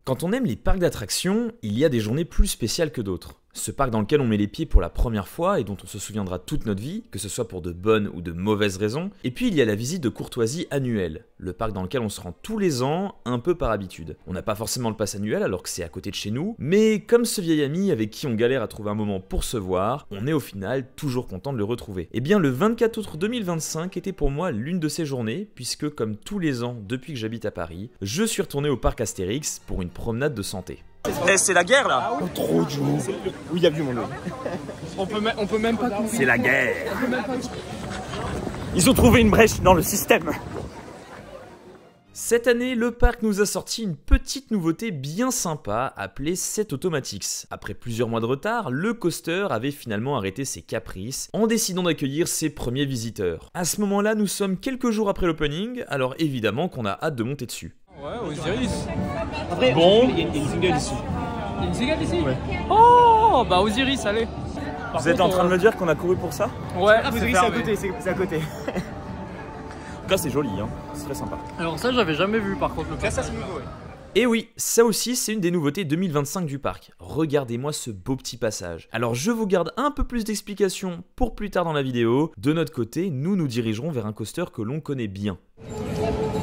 Quand on aime les parcs d'attractions, il y a des journées plus spéciales que d'autres. Ce parc dans lequel on met les pieds pour la première fois et dont on se souviendra toute notre vie, que ce soit pour de bonnes ou de mauvaises raisons. Et puis il y a la visite de courtoisie annuelle, le parc dans lequel on se rend tous les ans, un peu par habitude. On n'a pas forcément le pass annuel alors que c'est à côté de chez nous, mais comme ce vieil ami avec qui on galère à trouver un moment pour se voir, on est au final toujours content de le retrouver. Et bien le 24 août 2025 était pour moi l'une de ces journées, puisque comme tous les ans depuis que j'habite à Paris, je suis retourné au parc Astérix pour une promenade de santé. Eh, c'est la guerre là. Oh, trop Joe. Oui, il y a vu mon nom. On peut même pas... C'est la guerre. Ils ont trouvé une brèche dans le système. Cette année, le parc nous a sorti une petite nouveauté bien sympa appelée Set Automatics. Après plusieurs mois de retard, le coaster avait finalement arrêté ses caprices en décidant d'accueillir ses premiers visiteurs. À ce moment-là, nous sommes quelques jours après l'opening, alors évidemment qu'on a hâte de monter dessus. Ouais, Osiris. Après, bon, il y a une cigale ici. Il y a une cigale ici? Ouais. Oh, bah Osiris, allez. Vous êtes en train de me dire qu'on a couru pour ça? Ouais, Osiris, c'est à côté, c'est à côté. En tout cas, c'est joli, hein. C'est très sympa. Alors ça, j'avais jamais vu par contre le parc. Ça, c'est nouveau, ouais. Et oui, ça aussi c'est une des nouveautés 2025 du parc. Regardez-moi ce beau petit passage. Alors je vous garde un peu plus d'explications pour plus tard dans la vidéo. De notre côté, nous nous dirigerons vers un coaster que l'on connaît bien.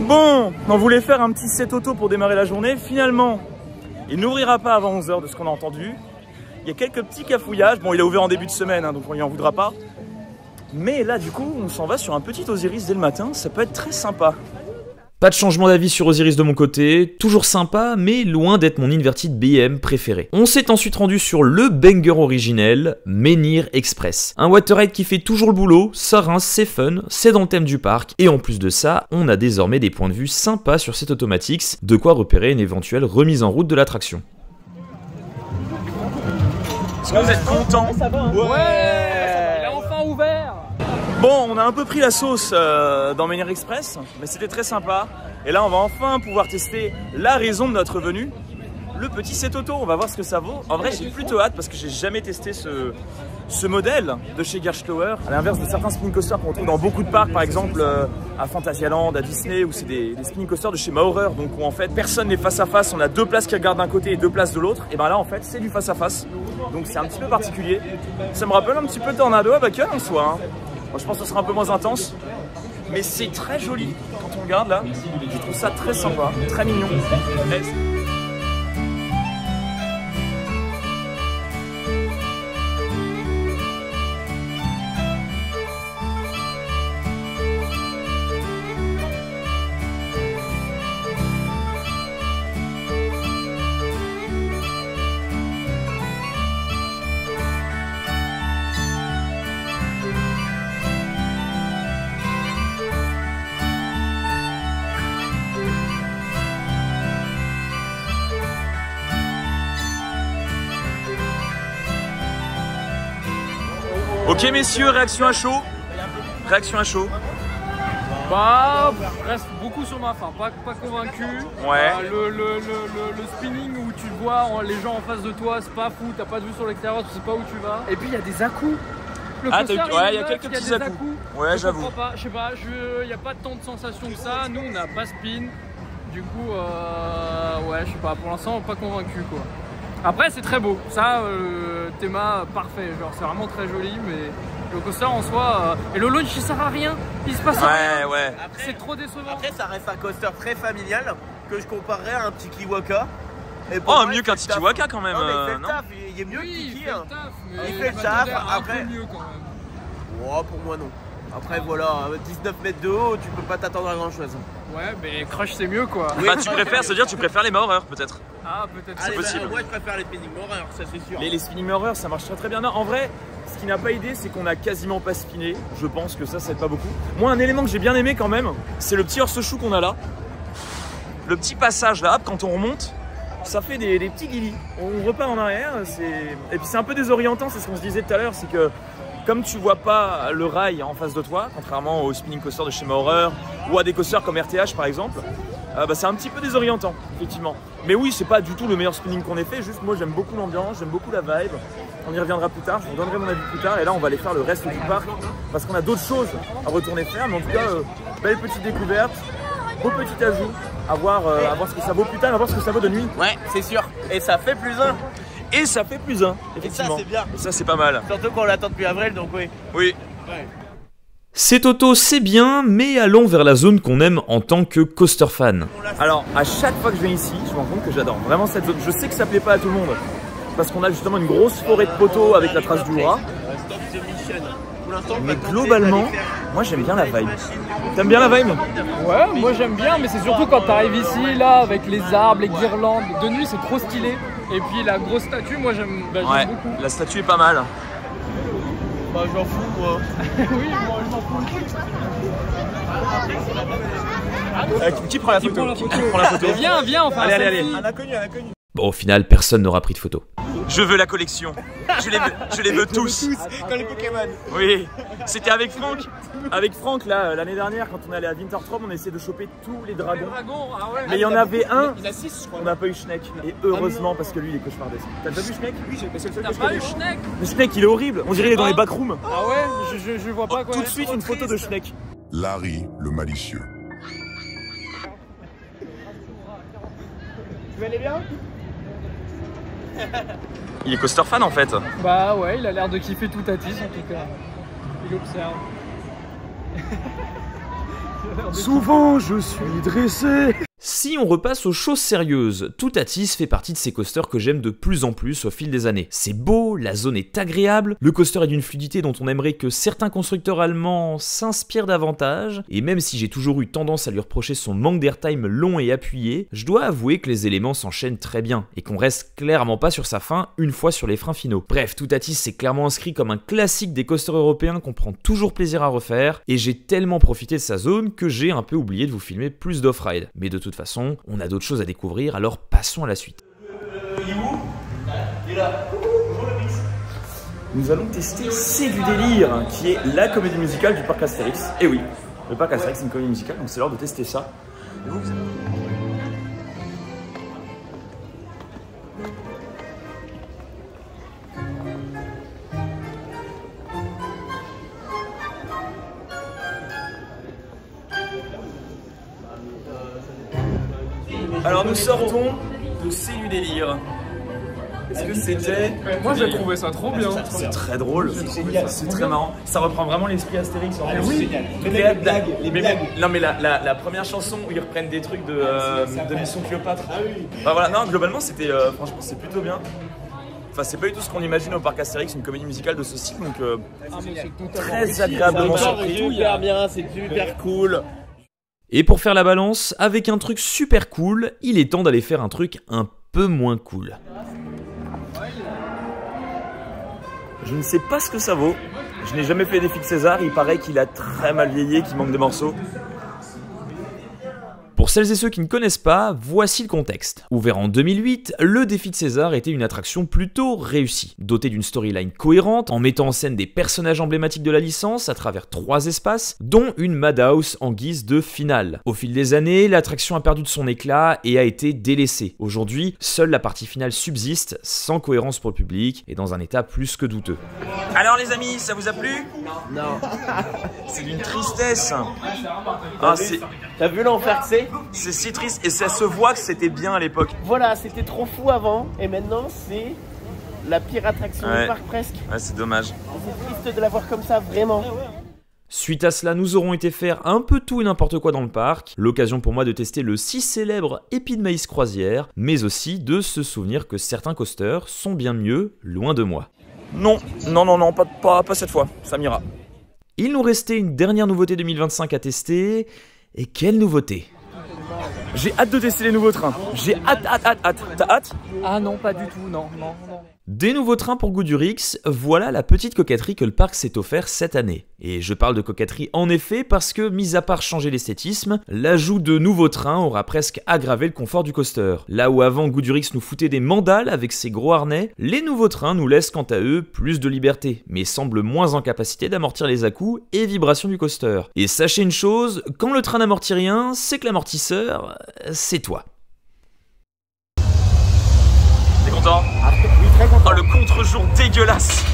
Bon, on voulait faire un petit set auto pour démarrer la journée. Finalement, il n'ouvrira pas avant 11 h de ce qu'on a entendu. Il y a quelques petits cafouillages. Bon, il a ouvert en début de semaine, hein, donc on lui en voudra pas. Mais là, du coup, on s'en va sur un petit Osiris dès le matin. Ça peut être très sympa. Pas de changement d'avis sur Osiris de mon côté, toujours sympa, mais loin d'être mon inverted BM préféré. On s'est ensuite rendu sur le banger originel, Menhir Express. Un water ride qui fait toujours le boulot, ça rince, c'est fun, c'est dans le thème du parc, et en plus de ça, on a désormais des points de vue sympas sur cette Automatics, de quoi repérer une éventuelle remise en route de l'attraction. Est-ce que vous êtes contents? Ouais, il est enfin ouvert. Bon, on a un peu pris la sauce dans Menhir Express, mais c'était très sympa. Et là, on va enfin pouvoir tester la raison de notre venue, le petit set auto. On va voir ce que ça vaut. En vrai, j'ai plutôt hâte parce que j'ai jamais testé ce modèle de chez Gerstlauer. À l'inverse de certains spinning coasters qu'on trouve dans beaucoup de parcs, par exemple à Phantasialand, à Disney, où c'est des spinning coasters de chez Maurer, donc où en fait personne n'est face à face. On a deux places qui regardent d'un côté et deux places de l'autre. Et ben là, en fait, c'est du face à face. Donc c'est un petit peu particulier. Ça me rappelle un petit peu Tornado à Bakken en soi. Hein. Moi, je pense que ce sera un peu moins intense, mais c'est très joli quand on regarde là. Je trouve ça très sympa, très mignon. Ok messieurs, réaction à chaud. Réaction à chaud. Bah, reste beaucoup sur ma faim, pas convaincu. Ouais. Le spinning où tu vois les gens en face de toi, c'est pas fou, t'as pas de vue sur l'extérieur, tu sais pas où tu vas. Et puis il y a des à-coups. Ah, ouais, il y a quelques petits à-coups. Ouais, j'avoue. Je sais pas, il n'y a pas tant de sensations que ça. Nous, on n'a pas spin. Du coup, ouais, je sais pas, pour l'instant, pas convaincu quoi. Après, c'est très beau. Ça, théma parfait. Genre, c'est vraiment très joli, mais le coaster en soi. Et le launch, il sert à rien. Il se passe rien. Ouais. C'est trop décevant. Après, ça reste un coaster très familial que je comparerais à un petit Kiwaka. Oh, mieux qu'un Titiwaka quand même. Non, mais il fait le non taf. Il est mieux que Oui, Tiki. il fait le taf, mais Il fait le taf, après. un peu mieux quand même. Oh, pour moi, non. Après, voilà, 19 mètres de haut, tu peux pas t'attendre à grand chose. Ouais, mais Crush, c'est mieux quoi. Bah, tu préfères, se dire, tu préfères les Maurer peut-être. Ah, peut-être C'est possible. Moi, je préfère les spinning horror, ça c'est sûr. Les spinning Maurer, ça marche très bien. Non, en vrai, ce qui n'a pas aidé, c'est qu'on a quasiment pas spiné. Je pense que ça aide pas beaucoup. Moi, un élément que j'ai bien aimé quand même, c'est le petit horse chou qu'on a là. Le petit passage là, quand on remonte, ça fait des petits guilis. On repart en arrière, et puis c'est un peu désorientant, c'est ce qu'on se disait tout à l'heure, c'est que comme tu vois pas le rail en face de toi, contrairement au spinning coaster de chez Maurer ou à des coasters comme RTH par exemple, c'est un petit peu désorientant, effectivement. Mais oui, c'est pas du tout le meilleur spinning qu'on ait fait, juste moi j'aime beaucoup l'ambiance, j'aime beaucoup la vibe. On y reviendra plus tard, je vous donnerai mon avis plus tard, et là on va aller faire le reste du parc parce qu'on a d'autres choses à retourner faire, mais en tout cas, belle petite découverte, beau petit ajout, à voir ce que ça vaut plus tard, à voir ce que ça vaut de nuit. Ouais, c'est sûr. Et ça fait plus un. Et ça fait plus un, effectivement. Et ça c'est bien. Et ça c'est pas mal. Surtout qu'on l'attend depuis avril, donc oui. Oui. Ouais. C'est auto, c'est bien, mais allons vers la zone qu'on aime en tant que coaster fan. Alors, à chaque fois que je viens ici, je me rends compte que j'adore vraiment cette zone. Je sais que ça plaît pas à tout le monde, parce qu'on a justement une grosse forêt de poteaux avec la trace du rat. Mais globalement, moi j'aime bien la vibe. T'aimes bien la vibe? Ouais, moi j'aime bien, mais c'est surtout quand t'arrives ici, là, avec les arbres, les guirlandes. De nuit, c'est trop stylé. Et puis la grosse statue, moi j'aime Ouais, beaucoup. la statue est pas mal. Bah, j'en fous, moi. Oui, moi je m'en fous. Qui prend la photo? Qui prend la photo? Viens, enfin. Allez. Un inconnu. Bon, au final, personne n'aura pris de photo. Je veux la collection. Je les veux tous. Comme les Pokémon. Oui, c'était avec Franck. Avec Franck, là, l'année dernière, quand on allait à Wintertrom, on essayait de choper tous les dragons. Mais il y en avait un, Il y en a 6, je crois. on n'a pas eu Schneck. Et heureusement, parce que lui, il est cauchemardesque. T'as déjà vu Schneck? Oui, c'est le seul T'as que je pas connais. eu Schneck? Le Schneck, il est horrible. On dirait qu'il est dans les backrooms. Ah ouais, je vois pas quoi. Tout de suite, une photo de Schneck. Larry, le malicieux. Tu vas aller bien? Il est coaster fan en fait. Bah ouais, il a l'air de kiffer tout Atis en tout cas. Il observe. Souvent, je suis dressé. Si on repasse aux choses sérieuses, Tout Atis fait partie de ces coasters que j'aime de plus en plus au fil des années. C'est beau, la zone est agréable, le coaster est d'une fluidité dont on aimerait que certains constructeurs allemands s'inspirent davantage, et même si j'ai toujours eu tendance à lui reprocher son manque d'airtime long et appuyé, je dois avouer que les éléments s'enchaînent très bien, et qu'on reste clairement pas sur sa fin une fois sur les freins finaux. Bref, Tout Atis s'est clairement inscrit comme un classique des coasters européens qu'on prend toujours plaisir à refaire, et j'ai tellement profité de sa zone que j'ai un peu oublié de vous filmer plus d'off-ride. Mais de toute façon, on a d'autres choses à découvrir, alors passons à la suite. Nous allons tester C'est du délire, qui est la comédie musicale du parc Astérix. Et oui, le parc Astérix c'est une comédie musicale, donc c'est l'heure de tester ça. Et vous allez... Alors nous sortons de C'est du délire. Est-ce que c'était... Moi j'ai trouvé ça trop bien. C'est très drôle, c'est très marrant. Ça reprend vraiment l'esprit Astérix. Oui, les blagues. Non mais la première chanson où ils reprennent des trucs de Mission Cléopâtre. Ah oui. Bah voilà, non globalement c'était, franchement c'est plutôt bien. Enfin c'est pas du tout ce qu'on imagine au parc Astérix, une comédie musicale de ce style, donc très agréablement surpris. Super bien, c'est super cool. Et pour faire la balance, avec un truc super cool, il est temps d'aller faire un truc un peu moins cool. Je ne sais pas ce que ça vaut. Je n'ai jamais fait les défis de César, il paraît qu'il a très mal vieilli et qu'il manque de morceaux. Pour celles et ceux qui ne connaissent pas, voici le contexte. Ouvert en 2008, le défi de César était une attraction plutôt réussie, dotée d'une storyline cohérente, en mettant en scène des personnages emblématiques de la licence à travers 3 espaces, dont une Madhouse en guise de finale. Au fil des années, l'attraction a perdu de son éclat et a été délaissée. Aujourd'hui, seule la partie finale subsiste, sans cohérence pour le public et dans un état plus que douteux. Alors les amis, ça vous a plu? Non. C'est d'une tristesse. Ah, T'as vu l'enfer que c'est? c'est si triste et ça se voit que c'était bien à l'époque. Voilà, c'était trop fou avant et maintenant c'est la pire attraction du parc presque. Ouais, c'est dommage. C'est triste de la voir comme ça, vraiment. Suite à cela, nous aurons été faire un peu tout et n'importe quoi dans le parc, l'occasion pour moi de tester le si célèbre épi de maïs croisière, mais aussi de se souvenir que certains coasters sont bien mieux loin de moi. Non, pas cette fois, ça m'ira. Il nous restait une dernière nouveauté 2025 à tester, et quelle nouveauté? J'ai hâte de tester les nouveaux trains. J'ai hâte. T'as hâte? Ah non, pas du tout, non. Des nouveaux trains pour Goudurix, voilà la petite coquetterie que le parc s'est offert cette année. Et je parle de coquetterie en effet parce que, mis à part changer l'esthétisme, l'ajout de nouveaux trains aura presque aggravé le confort du coaster. Là où avant Goudurix nous foutait des mandales avec ses gros harnais, les nouveaux trains nous laissent quant à eux plus de liberté, mais semblent moins en capacité d'amortir les à-coups et vibrations du coaster. Et sachez une chose, quand le train n'amortit rien, c'est que l'amortisseur, c'est toi. T'es content? Oui, très content. Oh, le contre-jour dégueulasse.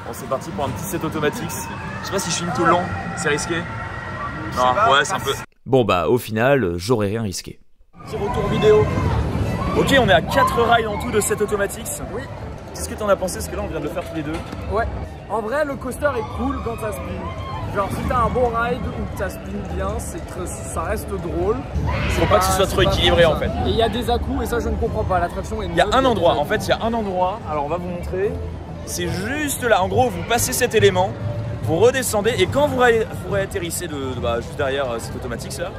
Bon, c'est parti pour un petit set automatique. Je sais pas si je filme tout le long, c'est risqué. Non, ouais, c'est un peu... Bon bah, au final, j'aurais rien risqué. Petit retour vidéo. Ok, on est à 4 rides en tout de set automatics. Oui. Qu'est-ce que t'en as pensé? Parce que là, on vient de le faire tous les deux. Ouais. En vrai, le coaster est cool quand ça spin. Genre, si t'as un bon ride ou que ça spin bien, ça reste drôle. Faut pas que ce soit trop équilibré en fait. Et il y a des à-coups et ça, je ne comprends pas. L'attraction est... Il y a un endroit, en fait, il y a un endroit. Alors, on va vous montrer. C'est juste là. En gros, vous passez cet élément, vous redescendez et quand vous réatterrissez juste derrière cet automatique là,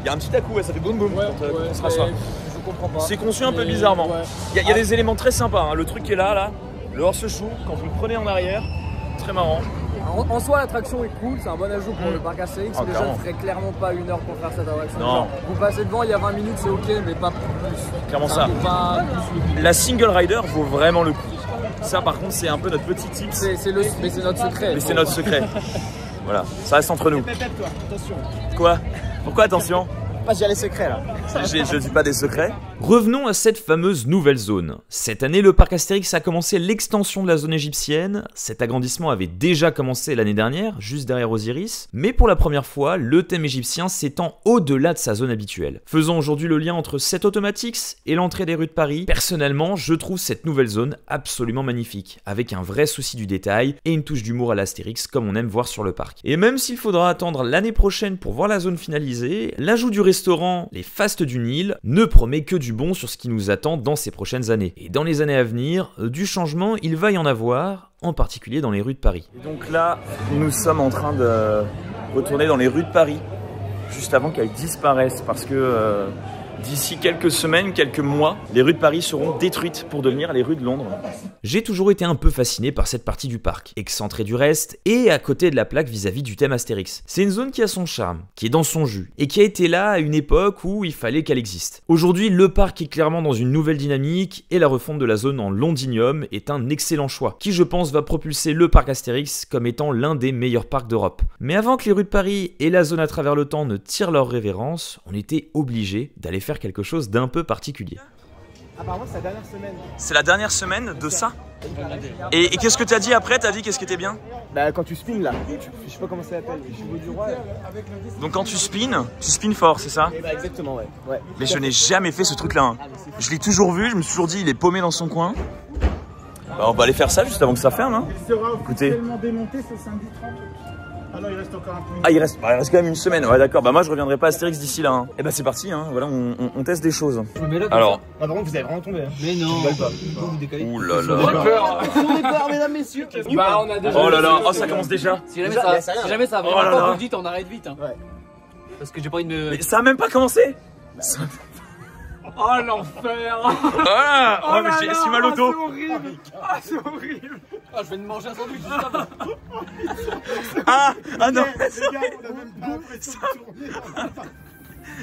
il y a un petit à-coup, ouais, ça fait boum boum quand on sera ça. Je comprends pas. C'est conçu un peu bizarrement. Ouais. Il y a des éléments très sympas. Hein. Le truc qui est là, le hors-se-chou, quand vous le prenez en arrière, très marrant. En soi, l'attraction est cool, c'est un bon ajout pour le parc Astérix, mais clairement. je ne ferais clairement pas 1 heure pour faire cette attraction. Non. Genre, vous passez devant, il y a 20 minutes, c'est ok, mais pas plus. Clairement ça. Pas plus. La single rider vaut vraiment le coup. Ça, par contre, c'est un peu notre petit tip. Mais c'est notre secret. Mais c'est notre secret. Voilà, ça reste entre nous. Toi, attention. Quoi? Pourquoi attention? Pas dire les secrets là. Je dis pas des secrets. Revenons à cette fameuse nouvelle zone. Cette année, le parc Astérix a commencé l'extension de la zone égyptienne. Cet agrandissement avait déjà commencé l'année dernière, juste derrière Osiris. Mais pour la première fois, le thème égyptien s'étend au-delà de sa zone habituelle. Faisons aujourd'hui le lien entre cet automatics et l'entrée des rues de Paris. Personnellement, je trouve cette nouvelle zone absolument magnifique, avec un vrai souci du détail et une touche d'humour à l'Astérix comme on aime voir sur le parc. Et même s'il faudra attendre l'année prochaine pour voir la zone finalisée, l'ajout du restaurant Les Fastes du Nil ne promet que du bon sur ce qui nous attend dans ces prochaines années. Et dans les années à venir, du changement, il va y en avoir, en particulier dans les rues de Paris. Et donc là, nous sommes en train de retourner dans les rues de Paris, juste avant qu'elles disparaissent, parce que d'ici quelques semaines, quelques mois, les rues de Paris seront détruites pour devenir les rues de Londres. J'ai toujours été un peu fasciné par cette partie du parc, excentrée du reste et à côté de la plaque vis-à-vis du thème Astérix. C'est une zone qui a son charme, qui est dans son jus, et qui a été là à une époque où il fallait qu'elle existe. Aujourd'hui, le parc est clairement dans une nouvelle dynamique, et la refonte de la zone en londinium est un excellent choix, qui je pense va propulser le parc Astérix comme étant l'un des meilleurs parcs d'Europe. Mais avant que les rues de Paris et la zone à travers le temps ne tirent leur révérence, on était obligé d'aller faire quelque chose d'un peu particulier. Apparemment, c'est la dernière semaine. C'est la dernière semaine de ça? Et qu'est-ce que t'as dit après? T'as dit qu'est-ce qui était bien? Bah, quand tu spins là, je sais pas comment ça s'appelle, les chevaux du roi. Donc quand tu spins fort, c'est ça? Bah, exactement, ouais. Mais je n'ai jamais fait ce truc-là. Hein. Je l'ai toujours vu, je me suis toujours dit il est paumé dans son coin. Bah, on va aller faire ça juste avant que ça ferme. Hein. Il sera Écoutez. officiellement démonté ce samedi 30. Ah non, il reste encore un peu. Ah, il reste quand même une semaine. Ouais, d'accord. Bah, moi, je reviendrai pas à Astérix d'ici là. Hein. Et bah, c'est parti. Hein. Voilà, on teste des choses. Alors. Ah, par contre, vous avez vraiment tombé. Hein. Mais non. Vous décalez. Ouh là J'ai là. peur. On est peur, mesdames, messieurs. Bah, on a déjà. Oh là là. Oh, ça commence déjà. Si jamais ça va Oh là vraiment là. pas vite, on arrête vite. Hein. Ouais. Parce que j'ai pas une. Mais ça a même pas commencé. Oh l'enfer. Ah, oh, mais j'ai si mal au dos. C'est horrible. Ah, c'est horrible. Ah, je vais me manger un sandwich juste avant. Ah non. Les gars, on a même pas l'impression de tourner.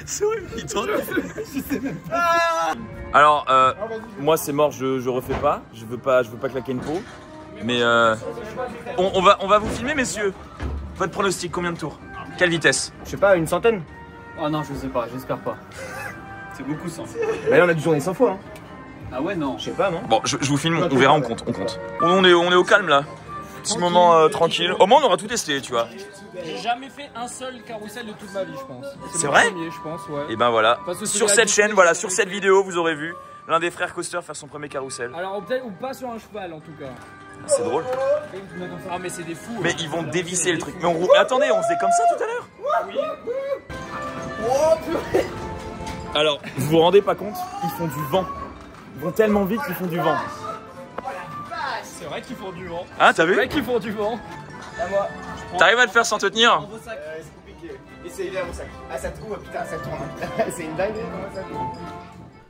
C'est horrible. Il tourne. Alors, moi c'est mort, je refais pas. Je veux pas claquer une peau. Mais on va vous filmer, messieurs. Votre pronostic, combien de tours? Quelle vitesse? Je sais pas, une centaine. Oh non, je sais pas, j'espère pas. C'est beaucoup ça. Bah, là, on a dû tourner 100 fois. Hein. Ah ouais, non. Je sais pas, non? Bon, je vous filme, on verra, on compte. On est au calme là. Petit moment tranquille. Au moins on aura tout testé, tu vois. J'ai jamais fait un seul carrousel de toute ma vie, je pense. C'est le vrai? premier, je pense, ouais. Et ben voilà. Parce que Sur c'est cette la chaîne, vitesse, voilà, sur cette vidéo, vous aurez vu l'un des frères Coaster faire son premier carrousel. Alors peut-être ou pas sur un cheval en tout cas. C'est drôle. Ah mais c'est des fous. Mais ils vont dévisser le truc. Mais attendez, on faisait comme ça tout à l'heure. Alors, vous vous rendez pas compte? Ils font du vent. Ils vont tellement vite qu'ils font du vent. C'est vrai qu'ils font du vent. Ah, t'as C'est vu? vrai qu'ils font du vent. T'arrives à le faire sans te tenir? C'est compliqué. Essayez-le à mon sac. Ah, ça tourne, putain, ça tourne. C'est une dingue. Comment ça tourne?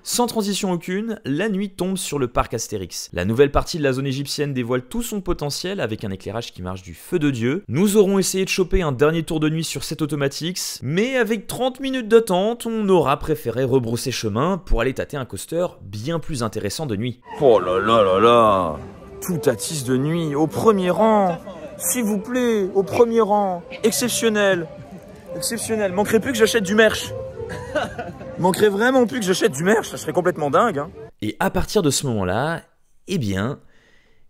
Sans transition aucune, la nuit tombe sur le parc Astérix. La nouvelle partie de la zone égyptienne dévoile tout son potentiel avec un éclairage qui marche du feu de Dieu. Nous aurons essayé de choper un dernier tour de nuit sur cet Automatix, mais avec 30 minutes d'attente, on aura préféré rebrousser chemin pour aller tâter un coaster bien plus intéressant de nuit. Oh là là là là, tout attise de nuit, au premier rang, s'il vous plaît, au premier rang, exceptionnel, exceptionnel, manquerait plus que j'achète du merch. Manquerait vraiment plus que j'achète du merch, ça serait complètement dingue. Hein. Et à partir de ce moment-là, eh bien,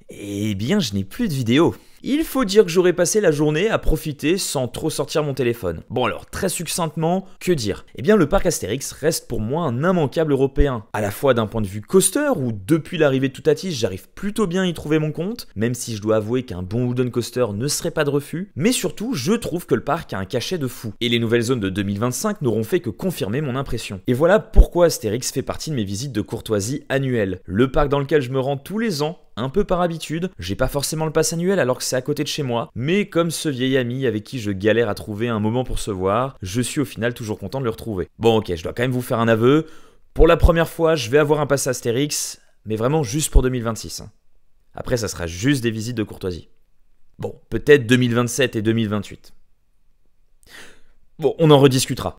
je n'ai plus de vidéo. Il faut dire que j'aurais passé la journée à profiter sans trop sortir mon téléphone. Bon alors, très succinctement, que dire? Eh bien le parc Astérix reste pour moi un immanquable européen. À la fois d'un point de vue coaster, où depuis l'arrivée de Toutatis, j'arrive plutôt bien à y trouver mon compte, même si je dois avouer qu'un bon wooden coaster ne serait pas de refus, mais surtout, je trouve que le parc a un cachet de fou. Et les nouvelles zones de 2025 n'auront fait que confirmer mon impression. Et voilà pourquoi Astérix fait partie de mes visites de courtoisie annuelles. Le parc dans lequel je me rends tous les ans, un peu par habitude, j'ai pas forcément le pass annuel alors que c'est à côté de chez moi, mais comme ce vieil ami avec qui je galère à trouver un moment pour se voir, je suis au final toujours content de le retrouver. Bon ok, je dois quand même vous faire un aveu, pour la première fois je vais avoir un pass Astérix, mais vraiment juste pour 2026. Après ça sera juste des visites de courtoisie. Bon, peut-être 2027 et 2028. Bon, on en rediscutera.